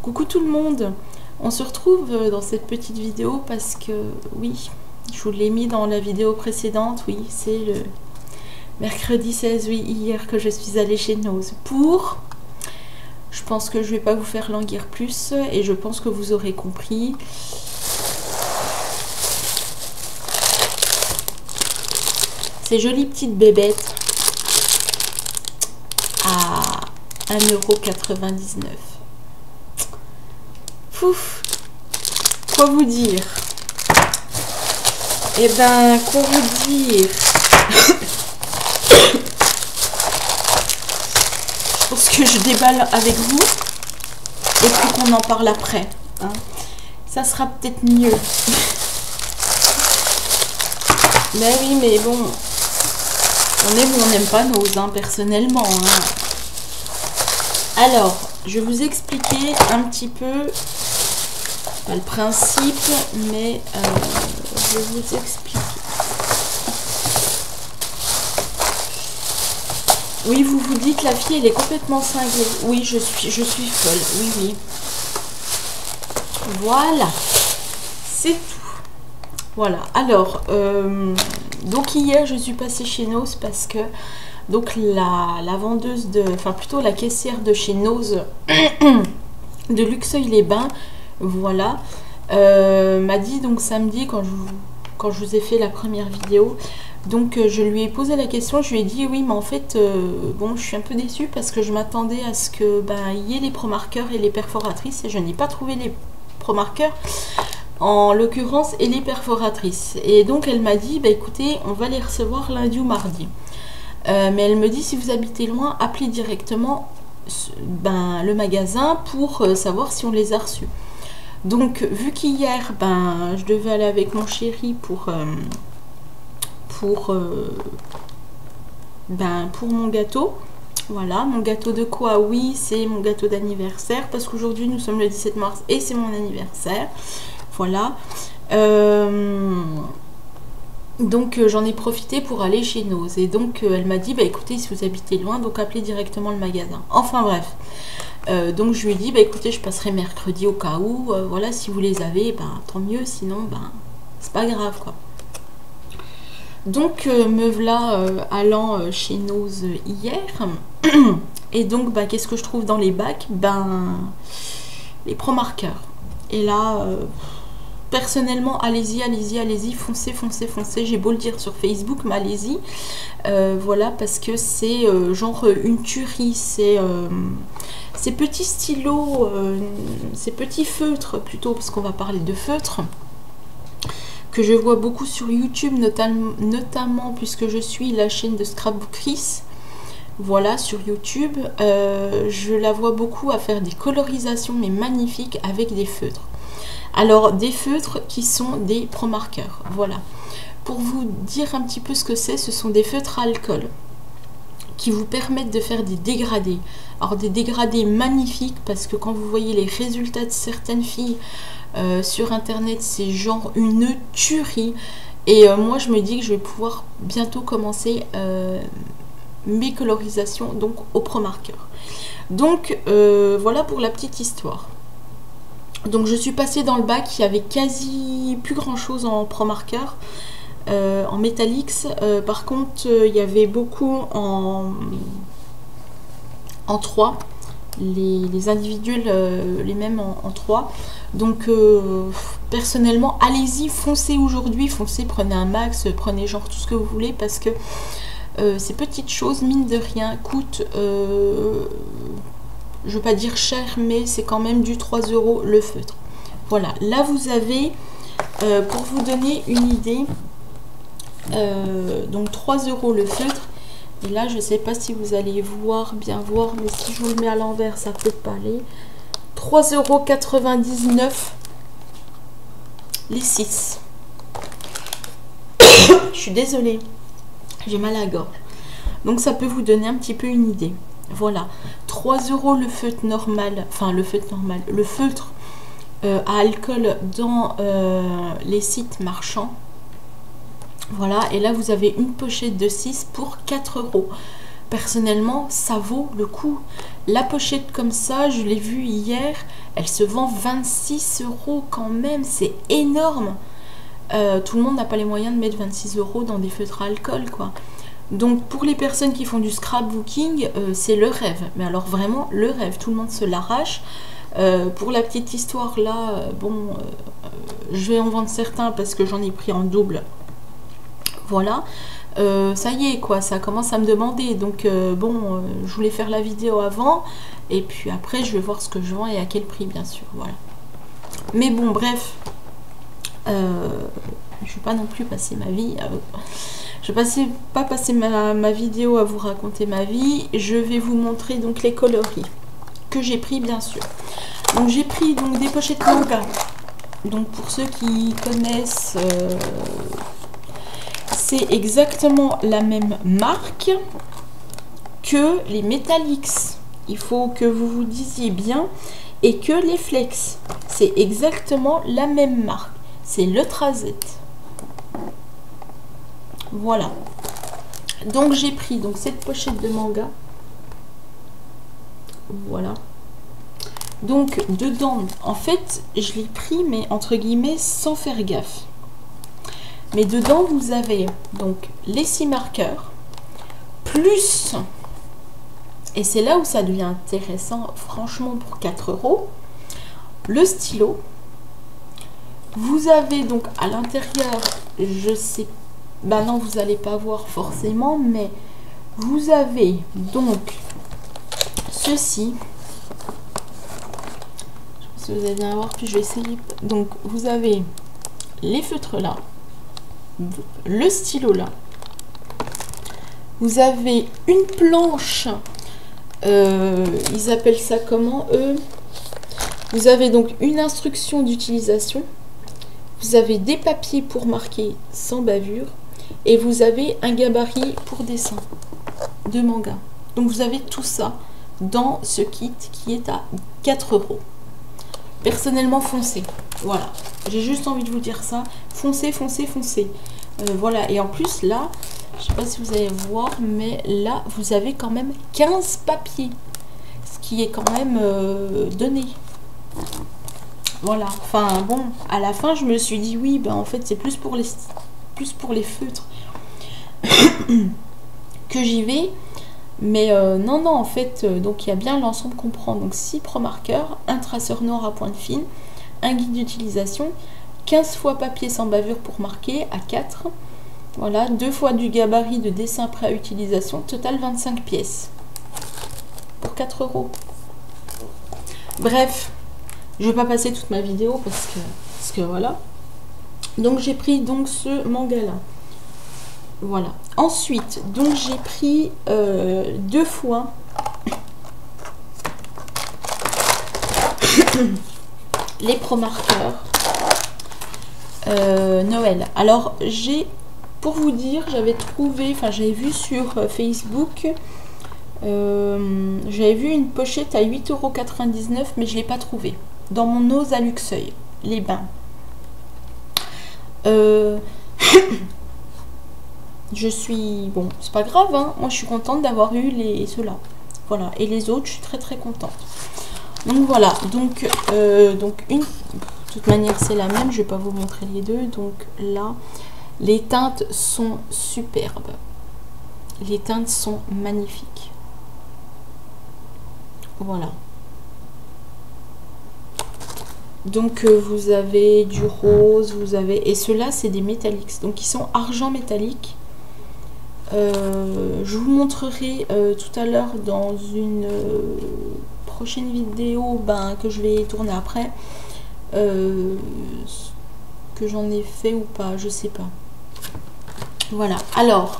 Coucou tout le monde, on se retrouve dans cette petite vidéo parce que oui, je vous l'ai mis dans la vidéo précédente, oui, c'est le mercredi 16, oui, hier que je suis allée chez Nose pour... Je pense que je vais pas vous faire languir plus et je pense que vous aurez compris. Ces jolies petites bébêtes à 1,99 €. Pouf, quoi vous dire? Eh ben, quoi vous dire? Je pense que je déballe avec vous et puis qu'on en parle après. Hein. Ça sera peut-être mieux. Mais oui, mais bon, on aime ou on n'aime pas Nose, hein, personnellement. Hein. Alors, je vais vous expliquer un petit peu le principe, mais je vais vous expliquer. Oui, vous vous dites, la fille, elle est complètement cinglée. Oui, je suis folle. Oui, oui. Voilà. C'est tout. Voilà. Alors, donc hier, je suis passée chez Nose parce que donc la vendeuse de... Enfin, plutôt la caissière de chez Nose de Luxeuil-les-Bains, voilà, m'a dit donc samedi quand je vous ai fait la première vidéo. Donc je lui ai posé la question, je lui ai dit oui mais en fait bon je suis un peu déçue parce que je m'attendais à ce que il y ait les pro-marqueurs et les perforatrices et je n'ai pas trouvé les pro-marqueurs en l'occurrence et les perforatrices. Et donc elle m'a dit écoutez on va les recevoir lundi ou mardi. Mais elle me dit si vous habitez loin appelez directement le magasin pour savoir si on les a reçus. Donc vu qu'hier je devais aller avec mon chéri pour mon gâteau. Voilà, mon gâteau de quoi? Oui, c'est mon gâteau d'anniversaire parce qu'aujourd'hui nous sommes le 17 mars et c'est mon anniversaire. Voilà. Donc j'en ai profité pour aller chez Nose. Et donc elle m'a dit écoutez si vous habitez loin donc appelez directement le magasin. Enfin bref. Donc je lui ai dit écoutez je passerai mercredi au cas où. Voilà si vous les avez tant mieux sinon c'est pas grave quoi. Donc me voilà allant chez Nose hier et donc qu'est-ce que je trouve dans les bacs? Les pro-marqueurs. Et là personnellement allez-y, allez-y, allez-y, foncez, foncez, foncez. J'ai beau le dire sur Facebook mais allez-y. Voilà parce que c'est genre une tuerie. C'est ces petits stylos, ces petits feutres plutôt parce qu'on va parler de feutres que je vois beaucoup sur YouTube, notamment puisque je suis la chaîne de Scrapbookeries. Voilà, sur YouTube, je la vois beaucoup à faire des colorisations, mais magnifiques, avec des feutres. Alors, des feutres qui sont des pro-marqueurs. Voilà. Pour vous dire un petit peu ce que c'est, ce sont des feutres à alcool qui vous permettent de faire des dégradés. Alors, des dégradés magnifiques, parce que quand vous voyez les résultats de certaines filles sur internet, c'est genre une tuerie. Et moi je me dis que je vais pouvoir bientôt commencer mes colorisations donc au pro-marqueur. Donc voilà pour la petite histoire. Donc je suis passée dans le bac, il y avait quasi plus grand chose en pro-marqueur, en Metallics. Par contre il y avait beaucoup en 3. Les individuels les mêmes en 3. Donc personnellement allez-y, foncez aujourd'hui, foncez, prenez un max, prenez genre tout ce que vous voulez parce que ces petites choses mine de rien coûtent je veux pas dire cher mais c'est quand même du 3 € le feutre. Voilà, là vous avez pour vous donner une idée donc 3 € le feutre. Et là, je ne sais pas si vous allez bien voir, mais si je vous le mets à l'envers, ça peut pas aller. 3,99 € les 6. Je suis désolée, j'ai mal à la gorge. Donc ça peut vous donner un petit peu une idée. Voilà, 3 € le feutre normal, enfin le feutre normal, le feutre à alcool dans les sites marchands. Voilà, et là vous avez une pochette de 6 pour 4 €. Personnellement, ça vaut le coup. La pochette comme ça, je l'ai vue hier, elle se vend 26 € quand même, c'est énorme. Tout le monde n'a pas les moyens de mettre 26 € dans des feutres à alcool, quoi. Donc pour les personnes qui font du scrapbooking, c'est le rêve. Mais alors vraiment le rêve, tout le monde se l'arrache. Pour la petite histoire là, bon, je vais en vendre certains parce que j'en ai pris en double. Voilà. Ça y est quoi, ça commence à me demander. Donc bon, je voulais faire la vidéo avant. Et puis après je vais voir ce que je vends et à quel prix bien sûr. Voilà. Mais bon bref. Je vais pas non plus passer ma vie je vais pas passer ma vidéo à vous raconter ma vie. Je vais vous montrer donc les coloris que j'ai pris bien sûr. Donc j'ai pris donc des pochettes manga. Donc pour ceux qui connaissent, c'est exactement la même marque que les Metallics. Il faut que vous vous disiez bien. Et que les Flex, c'est exactement la même marque. C'est le Trazet. Voilà. Donc j'ai pris donc cette pochette de manga. Voilà. Donc dedans, en fait, je l'ai pris mais entre guillemets sans faire gaffe. Mais dedans vous avez donc les 6 marqueurs plus, et c'est là où ça devient intéressant, franchement pour 4 €, le stylo. Vous avez donc à l'intérieur, je sais, bah non, vous n'allez pas voir forcément, mais vous avez donc ceci. Je sais pas si vous allez bien voir, puis je vais essayer. Donc vous avez les feutres là, le stylo là. Vous avez une planche, ils appellent ça comment eux? Vous avez donc une instruction d'utilisation. Vous avez des papiers pour marquer sans bavure et vous avez un gabarit pour dessin de manga. Donc vous avez tout ça dans ce kit qui est à 4 €. Personnellement, foncez. Voilà, j'ai juste envie de vous dire ça. Foncez, foncez, foncez. Voilà, et en plus là, je sais pas si vous allez voir, mais là vous avez quand même 15 papiers, ce qui est quand même donné. Voilà, enfin bon, à la fin je me suis dit oui, ben en fait c'est plus pour les feutres que j'y vais. Mais non, non, en fait, donc il y a bien l'ensemble qu'on prend. Donc 6 pro-marqueurs, un traceur noir à pointe fine, un guide d'utilisation, 15 fois papier sans bavure pour marquer à 4. Voilà, 2 fois du gabarit de dessin prêt à utilisation, total 25 pièces. Pour 4 €. Bref. Je vais pas passer toute ma vidéo parce que voilà. Donc j'ai pris donc ce manga là. Voilà. Ensuite, donc j'ai pris 2 fois les pro-marqueurs Noël. Alors j'ai, pour vous dire, j'avais trouvé, enfin j'avais vu sur Facebook, j'avais vu une pochette à 8,99 €, mais je l'ai pas trouvée. Dans mon Ose à Luxeuil, les bains. Je suis... Bon, c'est pas grave, hein. Moi je suis contente d'avoir eu ceux-là. Voilà, et les autres, je suis très très contente. Donc voilà, donc une... De toute manière, c'est la même, je vais pas vous montrer les deux. Donc là, les teintes sont superbes. Les teintes sont magnifiques. Voilà. Donc vous avez du rose, vous avez... Et ceux-là, c'est des métalliques. Donc ils sont argent métallique. Je vous montrerai tout à l'heure dans une prochaine vidéo que je vais tourner après. Que j'en ai fait ou pas, je sais pas. Voilà. Alors,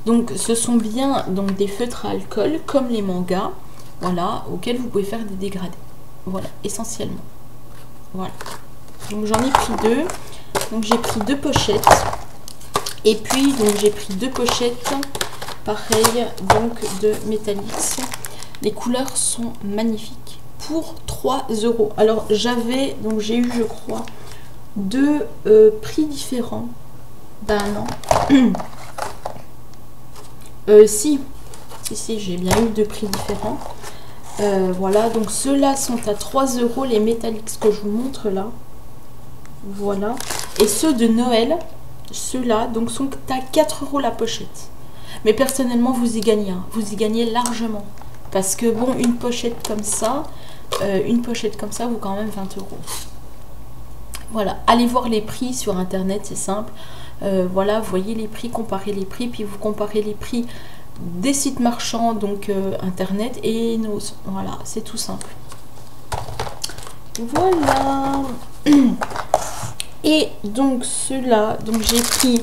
donc ce sont bien donc des feutres à alcool comme les mangas. Voilà, auxquels vous pouvez faire des dégradés. Voilà, essentiellement. Voilà. Donc j'en ai pris 2. Donc j'ai pris 2 pochettes. Et puis donc j'ai pris 2 pochettes pareil donc de Metallics. Les couleurs sont magnifiques pour 3 €. Alors j'avais, donc j'ai eu je crois 2 prix différents. Ben non. Si j'ai bien eu 2 prix différents. Voilà, donc ceux-là sont à 3 € les métalliques que je vous montre là. Voilà. Et ceux de Noël, ceux-là, donc sont à 4 € la pochette. Mais personnellement, vous y gagnez, hein. Vous y gagnez largement. Parce que bon, une pochette comme ça vaut quand même 20 €. Voilà, allez voir les prix sur internet, c'est simple. Voilà, vous voyez les prix, comparez les prix, puis vous comparez les prix des sites marchands, donc internet et nos. Voilà, c'est tout simple. Voilà. Et donc ceux-là, donc j'ai pris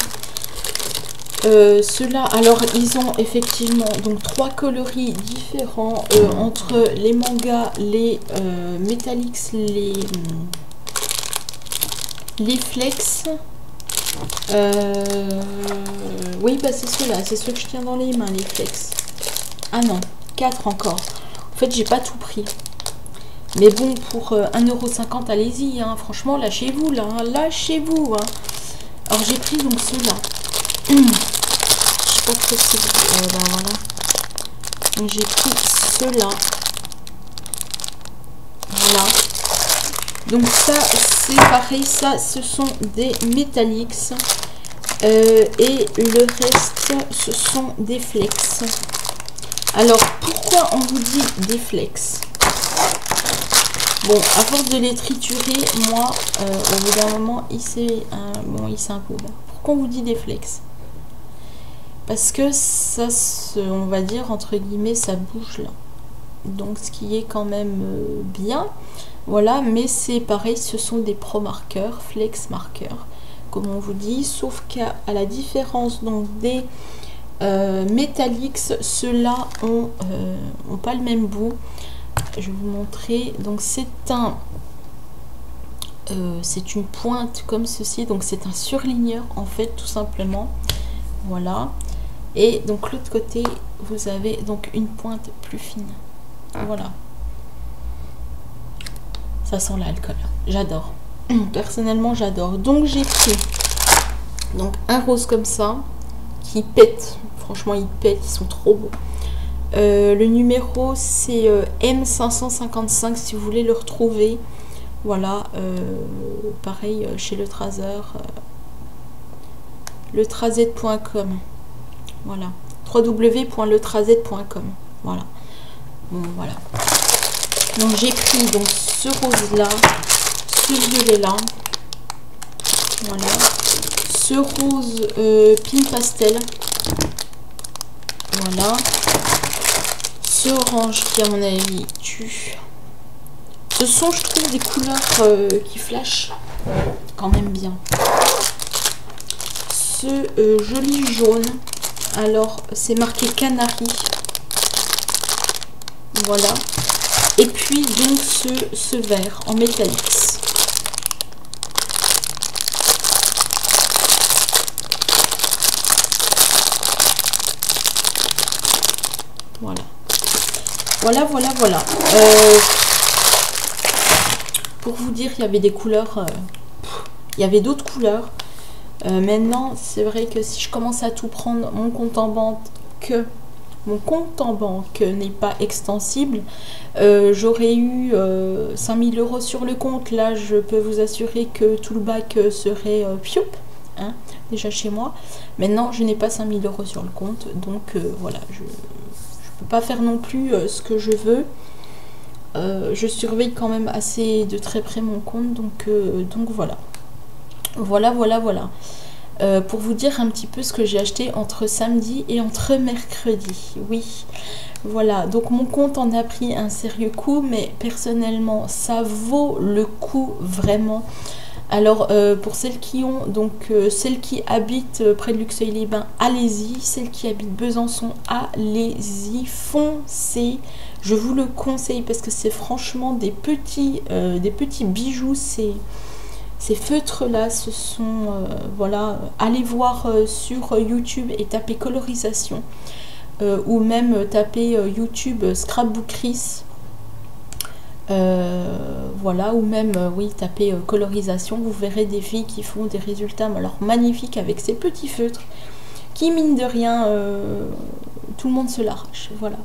ceux-là. Alors ils ont effectivement donc 3 coloris différents entre les mangas, les Metallix, les flex. Oui, bah c'est ceux-là, c'est ceux que je tiens dans les mains, les flex. Ah non, 4 encore. En fait, j'ai pas tout pris. Mais bon, pour 1,50 €, allez-y, hein. Franchement, lâchez-vous là, hein. Lâchez-vous. Hein. Alors j'ai pris donc ceux-là. Je sais pas trop si ben voilà. Donc j'ai pris ceux-là. Voilà. Donc ça, c'est pareil, ça, ce sont des Metallix. Et le reste, ce sont des flex. Alors, pourquoi on vous dit des flex? Bon, à force de les triturer, moi, au bout d'un moment, il s'impose. Pourquoi on vous dit des flex? Parce que ça, on va dire, entre guillemets, ça bouge là. Donc, ce qui est quand même bien. Voilà, mais c'est pareil, ce sont des pro marqueurs, flex marqueurs, comme on vous dit, sauf qu'à la différence donc des Metallix, ceux-là ont pas le même bout. Je vais vous montrer. Donc c'est une pointe comme ceci, donc c'est un surligneur en fait, tout simplement. Voilà. Et donc l'autre côté, vous avez donc une pointe plus fine. Voilà. Ça sent l'alcool. J'adore. Personnellement, j'adore. Donc, j'ai pris donc un rose comme ça qui pète. Franchement, ils pètent. Ils sont trop beaux. Le numéro, c'est M555 si vous voulez le retrouver. Voilà. Pareil, chez le Trazer. letrazette.com. Voilà. www.letrazette.com. Voilà. Bon, voilà. Donc j'ai pris donc ce rose là, ce violet là, voilà, ce rose pink pastel, voilà, ce orange qui à mon avis tue. Ce sont, je trouve, des couleurs qui flashent quand même bien. Ce joli jaune, alors c'est marqué Canary, voilà. Et puis donc ce vert en Metallix. Voilà. Voilà. Pour vous dire, il y avait des couleurs, il y avait d'autres couleurs. Maintenant, c'est vrai que si je commence à tout prendre, mon compte en banque n'est pas extensible. J'aurais eu 5000 € sur le compte. Là, je peux vous assurer que tout le bac serait pioup, hein, déjà chez moi. Maintenant, je n'ai pas 5000 € sur le compte. Donc, voilà, je peux pas faire non plus ce que je veux. Je surveille quand même assez de très près mon compte. Donc voilà. Voilà. Pour vous dire un petit peu ce que j'ai acheté entre samedi et entre mercredi. Oui, voilà. Donc mon compte en a pris un sérieux coup, mais personnellement, ça vaut le coup vraiment. Alors pour celles qui ont, donc celles qui habitent près de Luxeuil-les-Bains, allez-y. Celles qui habitent Besançon, allez-y, foncez. Je vous le conseille parce que c'est franchement des petits bijoux. Ces feutres-là, ce sont, voilà, allez voir sur YouTube et tapez colorisation. Ou même taper YouTube Scrapbookeries. Voilà, ou même, oui, taper colorisation. Vous verrez des filles qui font des résultats alors magnifiques avec ces petits feutres qui, mine de rien, tout le monde se l'arrache. Voilà.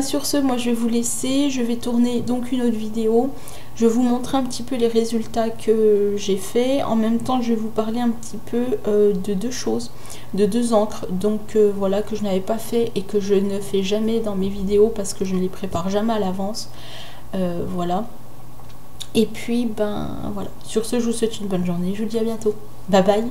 Sur ce, moi je vais vous laisser, je vais tourner donc une autre vidéo, je vais vous montrer un petit peu les résultats que j'ai fait, en même temps je vais vous parler un petit peu de deux choses, de deux encres, donc voilà, que je n'avais pas fait et que je ne fais jamais dans mes vidéos parce que je ne les prépare jamais à l'avance, voilà. Et puis voilà, sur ce je vous souhaite une bonne journée, je vous dis à bientôt, bye bye.